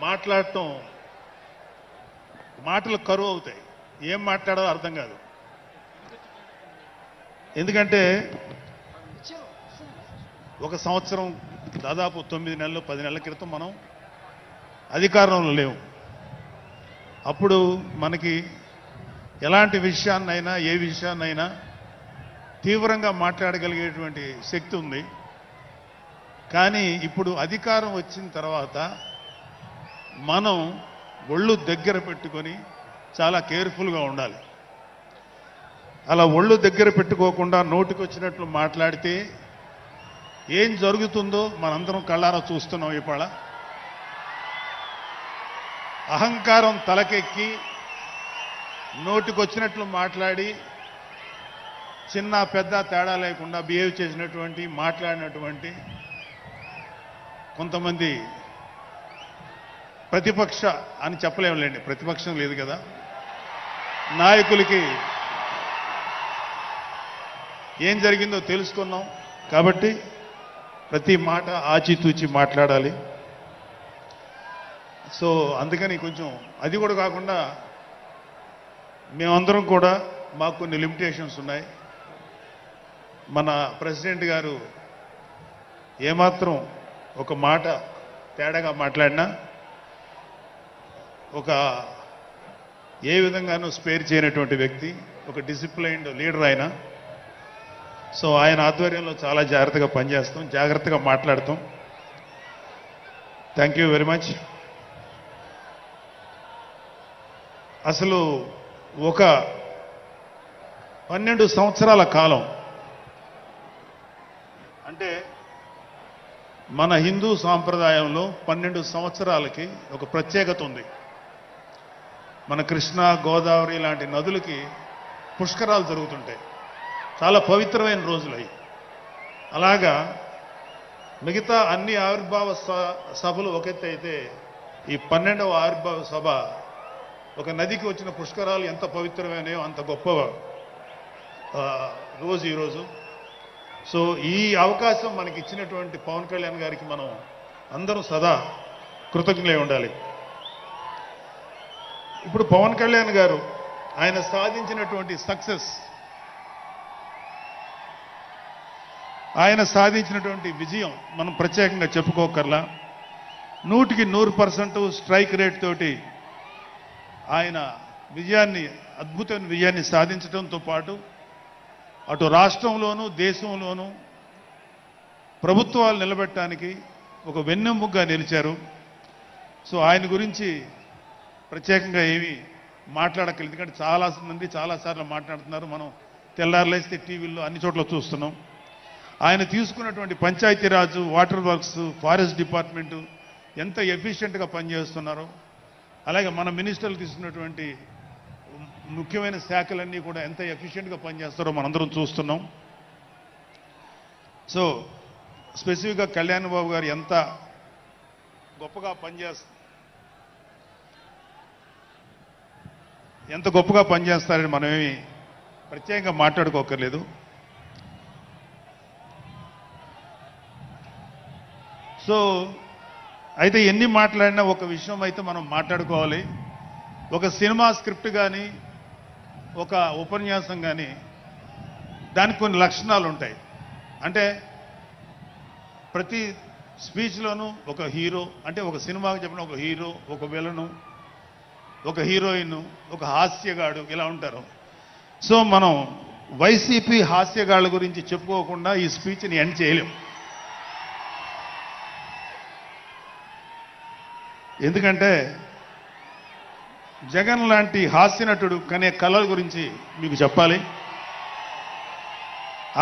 మాట్లాడటం మాటలు కరువు అవుతాయి. ఏం మాట్లాడాలో అర్థం కాదు. ఎందుకంటే ఒక సంవత్సరం దాదాపు 9 నెలలు 10 నెలల క్రితం మనం అధికారంలో లేవు. అప్పుడు మనకి ఎలాంటి విషయాన్నైనా ఏ విషయాన్నైనా తీవ్రంగా మాట్లాడగలిగేటువంటి శక్తి ఉంది. కానీ ఇప్పుడు అధికారం వచ్చిన తర్వాత మనం ఒళ్ళు దగ్గర పెట్టుకొని చాలా కేర్ఫుల్గా ఉండాలి. అలా ఒళ్ళు దగ్గర పెట్టుకోకుండా నోటికొచ్చినట్లు మాట్లాడితే ఏం జరుగుతుందో మనందరం కళ్ళారా చూస్తున్నాం. ఇవాళ అహంకారం తలకెక్కి నోటికొచ్చినట్లు మాట్లాడి చిన్న పెద్ద తేడా లేకుండా బిహేవ్ చేసినటువంటి మాట్లాడినటువంటి కొంతమంది ప్రతిపక్ష అని చెప్పలేములేండి, ప్రతిపక్షం లేదు కదా, నాయకులకి ఏం జరిగిందో తెలుసుకున్నాం. కాబట్టి ప్రతి మాట ఆచితూచి మాట్లాడాలి. సో అందుకని కొంచెం అది కూడా కాకుండా మేమందరం కూడా మాకు కొన్ని లిమిటేషన్స్ ఉన్నాయి. మన ప్రెసిడెంట్ గారు ఏమాత్రం ఒక మాట తేడాగా మాట్లాడినా ఒక ఏ విధంగానూ స్పేర్ చేయనటువంటి వ్యక్తి, ఒక డిసిప్లైన్డ్ లీడర్ ఆయన. సో ఆయన ఆధ్వర్యంలో చాలా జాగ్రత్తగా పనిచేస్తాం, జాగ్రత్తగా మాట్లాడతాం. Thank you very much. అసలు ఒక 12 సంవత్సరాల కాలం అంటే మన హిందూ సాంప్రదాయంలో 12 సంవత్సరాలకి ఒక ప్రత్యేకత ఉంది. మన కృష్ణ గోదావరి లాంటి నదులకి పుష్కరాలు జరుగుతుంటాయి. చాలా పవిత్రమైన రోజులు అవి. అలాగా మిగతా అన్ని ఆవిర్భావ సభలు ఒక ఎత్తు అయితే ఈ 12వ ఆవిర్భావ సభ ఒక నదికి వచ్చిన పుష్కరాలు ఎంత పవిత్రమైనయో అంత గొప్ప రోజు ఈరోజు. సో ఈ అవకాశం మనకి ఇచ్చినటువంటి పవన్ కళ్యాణ్ గారికి మనం అందరం సదా కృతజ్ఞులై ఉండాలి. ఇప్పుడు పవన్ కళ్యాణ్ గారు ఆయన సాధించినటువంటి సక్సెస్, ఆయన సాధించినటువంటి విజయం మనం ప్రత్యేకంగా చెప్పుకోకర్లా. 100కి 100% స్ట్రైక్ రేట్ తోటి ఆయన విజయాన్ని, అద్భుతమైన విజయాన్ని సాధించడంతో పాటు అటు రాష్ట్రంలోనూ దేశంలోనూ ప్రభుత్వాలు నిలబెట్టడానికి ఒక వెన్నెముగ్గా నిలిచారు. సో ఆయన గురించి ప్రత్యేకంగా ఏమీ మాట్లాడక్కర్లేదు. ఎందుకంటే చాలామంది చాలాసార్లు మాట్లాడుతున్నారు. మనం తెల్లారులేస్తే టీవీల్లో అన్ని చోట్ల చూస్తున్నాం. ఆయన తీసుకున్నటువంటి Panchayati Raj, water works, forest department ఎంత ఎఫిషియెంట్గా పనిచేస్తున్నారో, అలాగే మన మినిస్టర్లు తీసుకున్నటువంటి ముఖ్యమైన శాఖలన్నీ కూడా ఎంత ఎఫిషియెంట్గా పనిచేస్తారో మనందరం చూస్తున్నాం. సో స్పెసిఫిక్గా కళ్యాణ్ బాబు గారు ఎంత గొప్పగా పనిచేస్తారని మనమేమి ప్రత్యేకంగా మాట్లాడుకోకర్లేదు. సో అయితే ఎన్ని మాట్లాడినా ఒక విషయం అయితే మనం మాట్లాడుకోవాలి. ఒక సినిమా స్క్రిప్ట్ కానీ ఒక ఉపన్యాసం కానీ దానికి కొన్ని లక్షణాలు ఉంటాయి. అంటే ప్రతి స్పీచ్లోనూ ఒక హీరో, అంటే ఒక సినిమాకి చెప్పిన ఒక హీరో, ఒక విలను, ఒక హీరోయిన్, ఒక హాస్యగాడు, ఇలా ఉంటారు. సో మనం వైసీపీ హాస్యగాళ్ళ గురించి చెప్పుకోకుండా ఈ స్పీచ్ని ఎండ్ చేయలేం. ఎందుకంటే జగన్ లాంటి హాస్యనటుడు కనే కళల గురించి మీకు చెప్పాలి.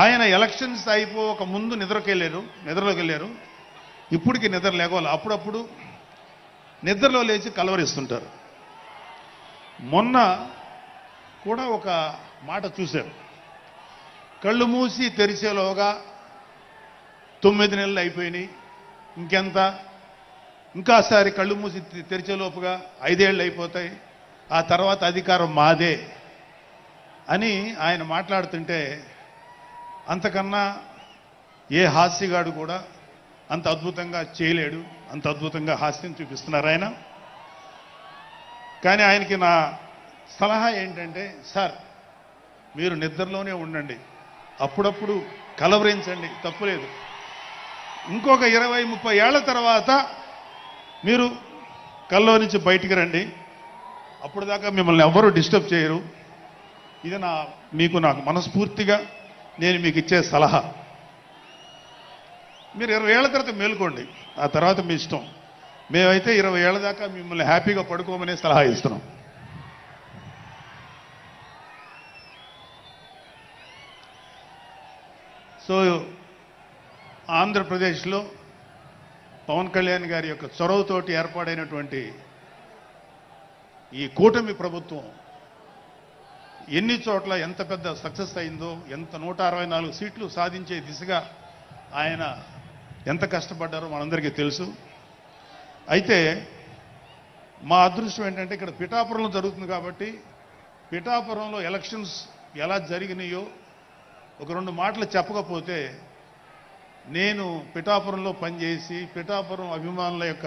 ఆయన ఎలక్షన్స్ అయిపోక ముందు నిద్రలోకి వెళ్ళారు. ఇప్పటికి నిద్ర లేవాలి. అప్పుడప్పుడు నిద్రలో లేచి కలవరిస్తుంటారు. మొన్న కూడా ఒక మాట చూశారు. కళ్ళు మూసి తెరిచేలోగా 9 నెలలు అయిపోయినాయి, ఇంకెంత, ఇంకాసారి కళ్ళు మూసి తెరిచేలోపుగా 5 ఏళ్ళు అయిపోతాయి, ఆ తర్వాత అధికారం మాదే అని ఆయన మాట్లాడుతుంటే అంతకన్నా ఏ హాస్యగాడు కూడా అంత అద్భుతంగా చేయలేడు. అంత అద్భుతంగా హాస్యం చూపిస్తున్నారు ఆయన. కానీ ఆయనకి నా సలహా ఏంటంటే, సార్ మీరు నిద్రలోనే ఉండండి, అప్పుడప్పుడు కలవరించండి, తప్పులేదు. ఇంకొక 20-30 ఏళ్ల తర్వాత మీరు కల్లో నుంచి బయటికి రండి, అప్పుడు దాకా మిమ్మల్ని ఎవ్వరూ డిస్టర్బ్ చేయరు. ఇది నాకు మనస్ఫూర్తిగా నేను మీకు ఇచ్చే సలహా. మీరు 20 ఏళ్ల తర్వాత మేలుకోండి, ఆ తర్వాత మీ ఇష్టం. మేమైతే 20 ఏళ్ల దాకా మిమ్మల్ని హ్యాపీగా పడుకోమనే సలహా ఇస్తున్నాం. సో ఆంధ్రప్రదేశ్లో పవన్ కళ్యాణ్ గారి యొక్క చొరవతోటి ఏర్పాడైనటువంటి ఈ కూటమి ప్రభుత్వం ఎన్ని చోట్ల ఎంత పెద్ద సక్సెస్ అయిందో, ఎంత 164 సీట్లు సాధించే దిశగా ఆయన ఎంత కష్టపడ్డారో మనందరికీ తెలుసు. అయితే మా అదృష్టం ఏంటంటే ఇక్కడ పిఠాపురంలో జరుగుతుంది కాబట్టి పిఠాపురంలో ఎలక్షన్స్ ఎలా జరిగినాయో ఒక 2 మాటలు చెప్పకపోతే, నేను పిఠాపురంలో పనిచేసి పిఠాపురం అభిమానుల యొక్క